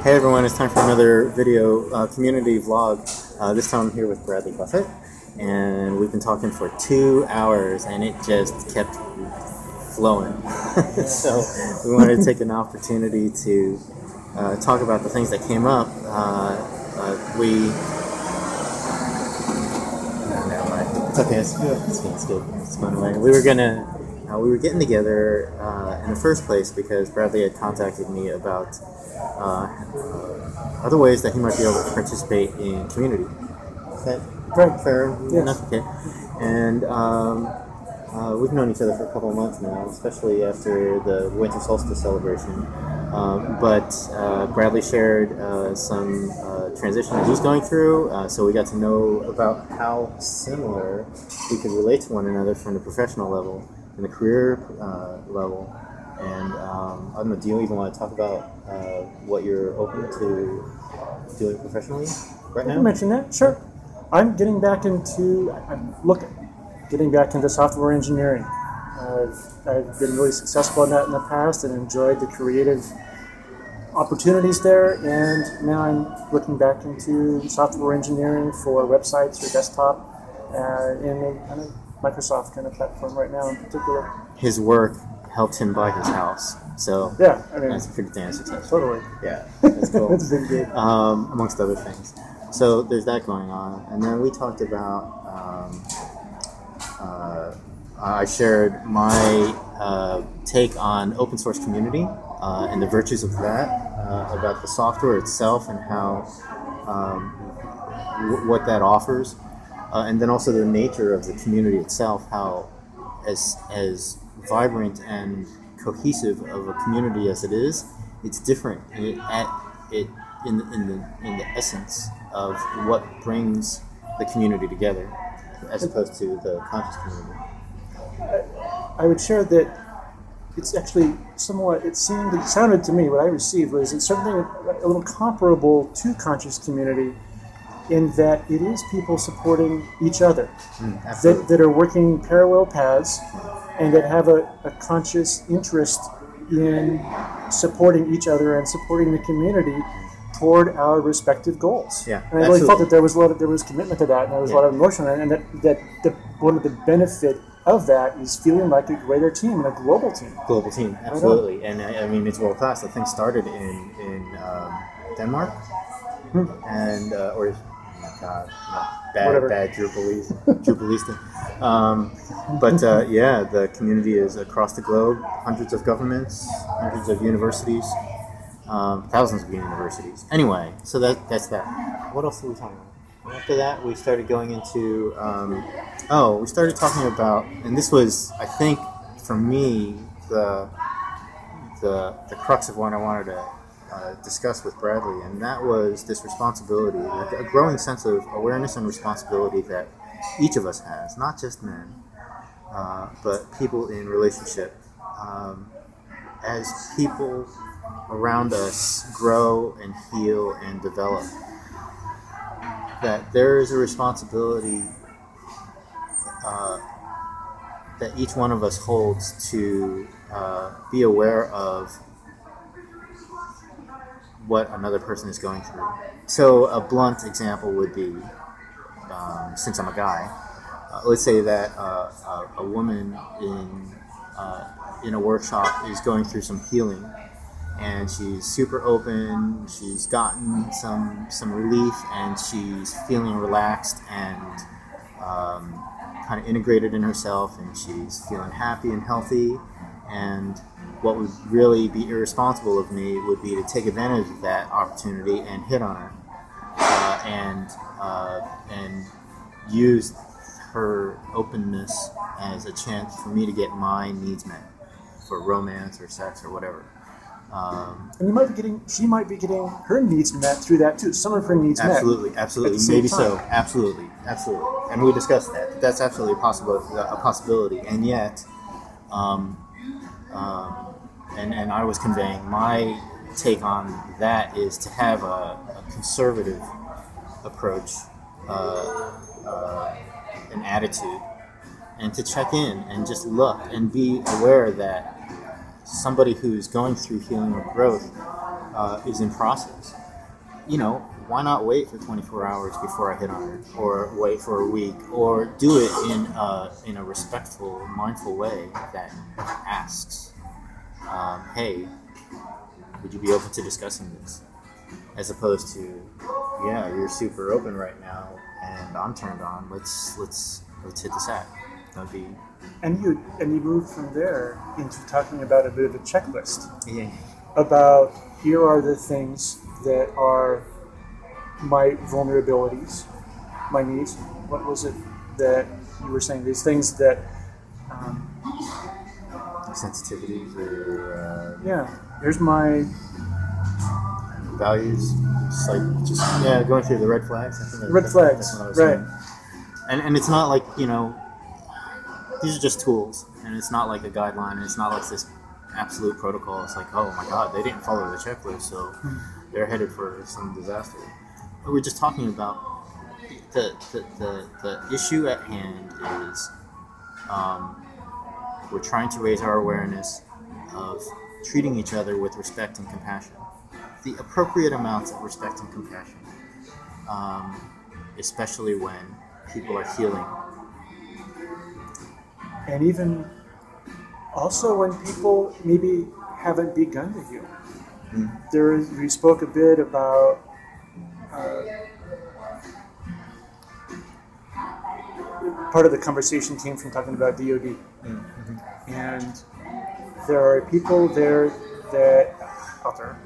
Hey everyone, it's time for another video community vlog. This time I'm here with Bradley Buffett, and we've been talking for 2 hours and it just kept flowing. So we wanted to take an opportunity to talk about the things that came up. Never mind. It's okay, it's going away. We were getting together in the first place because Bradley had contacted me about other ways that he might be able to participate in community. Is that right? Fair enough? Okay. And we've known each other for a couple of months now, especially after the winter solstice celebration. But Bradley shared some transition that he's going through, so we got to know about how similar we could relate to one another from the professional level and the career level. And I don't know, do you even want to talk about what you're open to doing professionally right now? I can mention that, sure. I'm getting back into software engineering. I've been really successful in that in the past and enjoyed the creative opportunities there, and now I'm looking back into software engineering for websites or desktop in a Microsoft kind of platform right now in particular. His work helped him buy his house, so yeah, I mean, that's pretty damn successful. Totally. Yeah, that's cool. That's been good. Amongst other things. So there's that going on, and then we talked about. I shared my take on open source community and the virtues of that, about the software itself and how what that offers, and then also the nature of the community itself, how as vibrant and cohesive of a community as it is, it's different in the essence of what brings the community together, as opposed to the conscious community. I would share that it's actually somewhat, it sounded to me, what I received was it's something a little comparable to conscious community in that it is people supporting each other, that are working parallel paths and that have a conscious interest in supporting each other and supporting the community toward our respective goals. Yeah, and I really felt that there was commitment to that, and there was a lot of emotion, and that one of the benefit of that is feeling like a greater team and a global team. Global team, absolutely. And I mean, it's world class. The thing started in Denmark, and or God, bad Drupalista. But yeah, the community is across the globe. Hundreds of governments, hundreds of universities, thousands of universities. Anyway, so that's that. What else did we talk about? After that, we started going into, we started talking about, and this was, I think, for me, the crux of what I wanted to discuss with Bradley, and that was this responsibility, a growing sense of awareness and responsibility that each of us has, not just men, but people in relationship. As people around us grow and heal and develop, that there is a responsibility that each one of us holds to be aware of what another person is going through. So a blunt example would be, since I'm a guy, let's say that a woman in a workshop is going through some healing, and she's super open, she's gotten some relief, and she's feeling relaxed and kind of integrated in herself, and she's feeling happy and healthy. And what would really be irresponsible of me would be to take advantage of that opportunity and hit on her, and use her openness as a chance for me to get my needs met, for romance or sex or whatever. And she might be getting her needs met through that too. Some of her needs met. Absolutely, maybe so. Absolutely. And we discussed that. That's absolutely a possibility. And yet, and I was conveying my take on that is to have a conservative approach, an attitude, and to check in and just look and be aware that somebody who's going through healing or growth is in process. Why not wait for 24 hours before I hit on her, or wait for a week, or do it in a respectful, mindful way that asks, "Hey, would you be open to discussing this?" As opposed to, "Yeah, you're super open right now, and I'm turned on. Let's hit the sack." That'd be. And you move from there into talking about a bit of a checklist. Yeah. About here are the things that are my vulnerabilities, my needs. What was it that you were saying? These things that sensitivities or here's my values. Just going through the red flags. I think red flags, that's what I was right? Saying. And it's not like these are just tools, and it's not like a guideline, and it's not like this absolute protocol. It's like, oh my God, they didn't follow the checklist, so they're headed for some disaster. But we're just talking about the issue at hand is we're trying to raise our awareness of treating each other with respect and compassion, the appropriate amounts of respect and compassion, especially when people are healing. And even also when people maybe haven't begun to heal. We spoke a bit about part of the conversation came from talking about DOD. And there are people there that out there,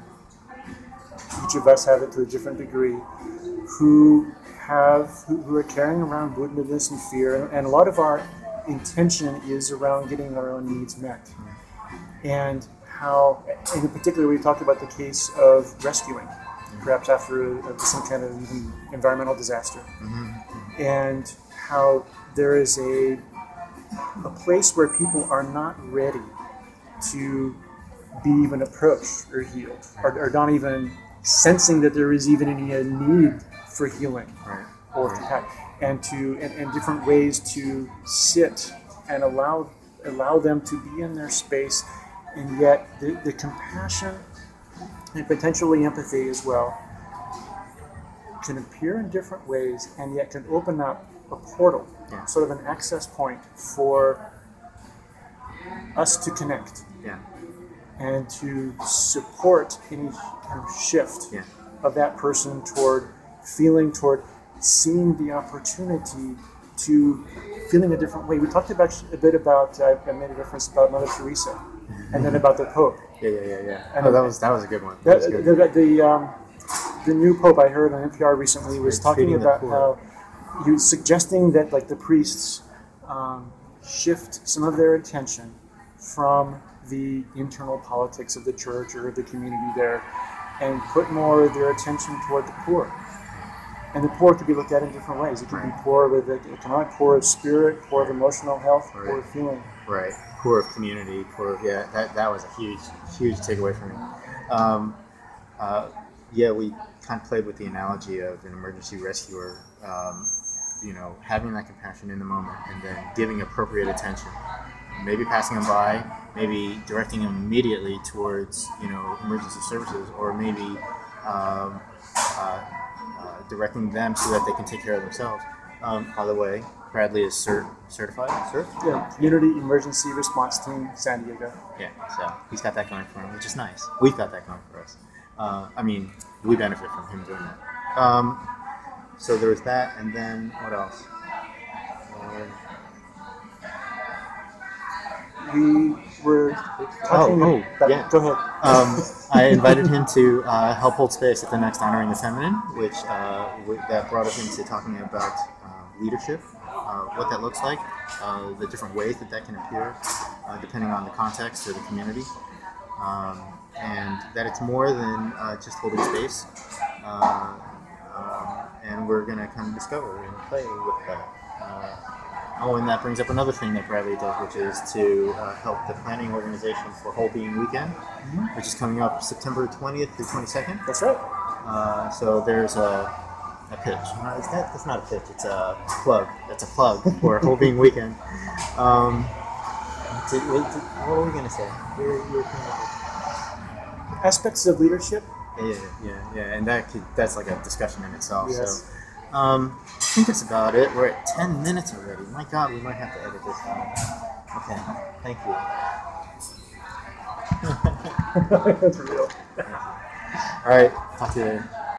each of us have it to a different degree, who are carrying around woundedness and fear, and a lot of our intention is around getting our own needs met. And how, in particular, we talked about the case of rescuing, perhaps after some kind of even environmental disaster, and how there is a place where people are not ready to be even approached or healed, or not even sensing that there is even any need for healing or compassion, and different ways to sit and allow them to be in their space, and yet the compassion and potentially empathy as well can appear in different ways, and yet can open up a portal, sort of an access point for us to connect and to support any kind of shift of that person toward seeing the opportunity to feeling a different way. We talked about a bit about, I made a reference about Mother Teresa, and then about the Pope. And that was a good one. The new Pope I heard on NPR recently was talking about how he was suggesting that the priests shift some of their attention from the internal politics of the church or the community there, and put more of their attention toward the poor. And the poor could be looked at in different ways. It could be poor with economic, poor of spirit, poor of emotional health, poor of feeling. Right. Poor of community, poor of, that was a huge takeaway for me. We kind of played with the analogy of an emergency rescuer, having that compassion in the moment and then giving appropriate attention. Maybe passing them by, maybe directing them immediately towards, emergency services, or maybe directing them so that they can take care of themselves. By the way, Bradley is certified? Yeah, Community Emergency Response Team, San Diego. Yeah, so he's got that going for him, which is nice. We've got that going for us. We benefit from him doing that. So there was that, and then what else? We were talking about... Go ahead. I invited him to help hold space at the next Honoring the Feminine, which that brought us into talking about leadership, what that looks like, the different ways that can appear, depending on the context or the community, and that it's more than just holding space, and we're going to kind of discover and play with that. And that brings up another thing that Bradley does, which is to help the planning organization for Whole Being Weekend, which is coming up September 20th through 22nd. That's right. So there's a pitch. That's not a pitch. It's a plug. That's a plug for Whole Being Weekend. What were we going to say? Aspects of leadership And that's like a discussion in itself. Yes. So, I think that's about it. We're at 10 minutes already. My God, we might have to edit this out. Okay, thank you. That's real. All right, talk to you later.